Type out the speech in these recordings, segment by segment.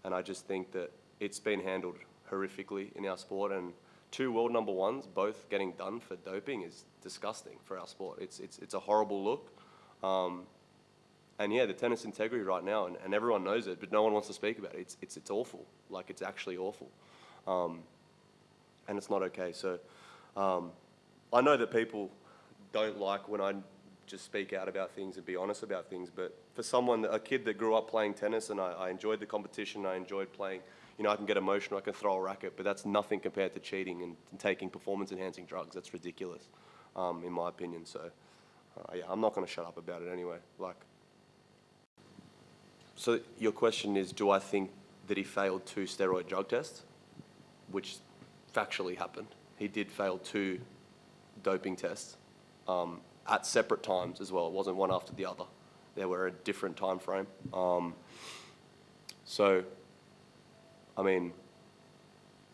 And I just think that it's been handled horrifically in our sport, and two world number ones both getting done for doping is disgusting for our sport. It's a horrible look. And yeah, the tennis integrity right now, and everyone knows it, but no one wants to speak about it. It's awful. Like, it's actually awful. And it's not okay. So I know that people don't like when I just speak out about things and be honest about things, but for someone, a kid that grew up playing tennis, and I enjoyed the competition, I enjoyed playing, you know, I can get emotional, I can throw a racket, but that's nothing compared to cheating and taking performance-enhancing drugs. That's ridiculous, in my opinion. So yeah, I'm not going to shut up about it anyway. So your question is, do I think that he failed 2 steroid drug tests? Which factually happened. He did fail 2 doping tests at separate times as well. It wasn't one after the other. They were a different time frame. So, I mean,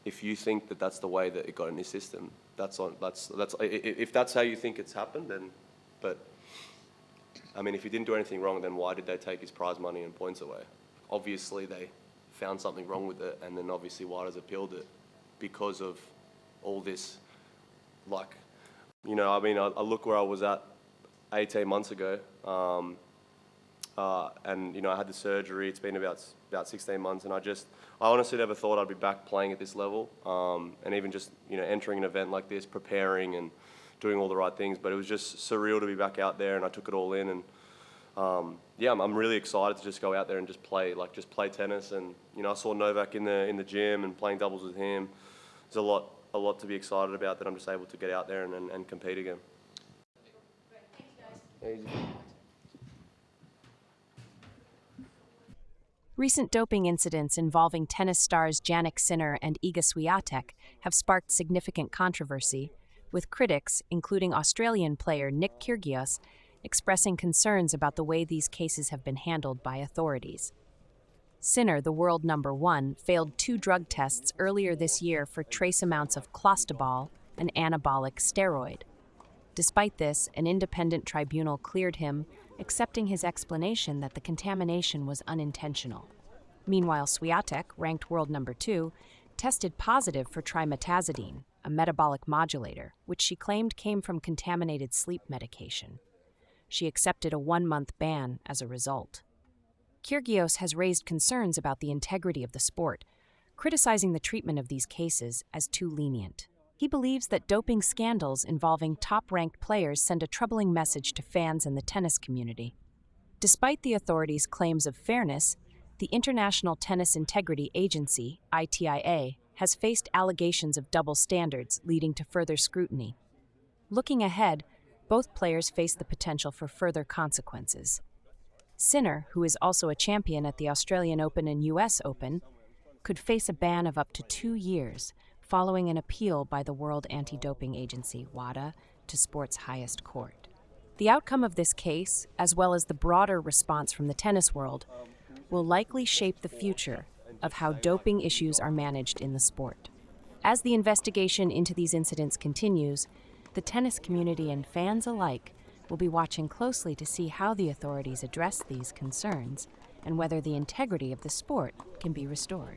if you think that that's the way that it got in his system, if that's how you think it's happened, then, but, I mean, if he didn't do anything wrong, then why did they take his prize money and points away? Obviously, they found something wrong with it, and then obviously WADA's appealed it because of all this, like, you know, I mean, I look where I was at 18 months ago, and, you know, I had the surgery. It's been about 16 months, and I honestly never thought I'd be back playing at this level, and even just, you know, entering an event like this, preparing and doing all the right things. But it was just surreal to be back out there, and I took it all in, and yeah, I'm really excited to just go out there and just play tennis. And, you know, I saw Novak in the gym and playing doubles with him. There's a lot to be excited about, that I'm just able to get out there and compete again. Thanks, guys. Recent doping incidents involving tennis stars Jannik and Iga Swiatek have sparked significant controversy, with critics, including Australian player Nick Kyrgios, expressing concerns about the way these cases have been handled by authorities. Sinner, the world number 1, failed 2 drug tests earlier this year for trace amounts of clostebol, an anabolic steroid. Despite this, an independent tribunal cleared him, accepting his explanation that the contamination was unintentional. Meanwhile, Swiatek, ranked world number 2, tested positive for trimetazidine, a metabolic modulator, which she claimed came from contaminated sleep medication. She accepted a 1-month ban as a result. Kyrgios has raised concerns about the integrity of the sport, criticizing the treatment of these cases as too lenient. He believes that doping scandals involving top-ranked players send a troubling message to fans and the tennis community. Despite the authorities' claims of fairness, the International Tennis Integrity Agency, ITIA, has faced allegations of double standards, leading to further scrutiny. Looking ahead, both players face the potential for further consequences. Sinner, who is also a champion at the Australian Open and US Open, could face a ban of up to 2 years, following an appeal by the World Anti-Doping Agency, WADA, to sport's highest court. The outcome of this case, as well as the broader response from the tennis world, will likely shape the future of how doping issues are managed in the sport. As the investigation into these incidents continues, the tennis community and fans alike will be watching closely to see how the authorities address these concerns and whether the integrity of the sport can be restored.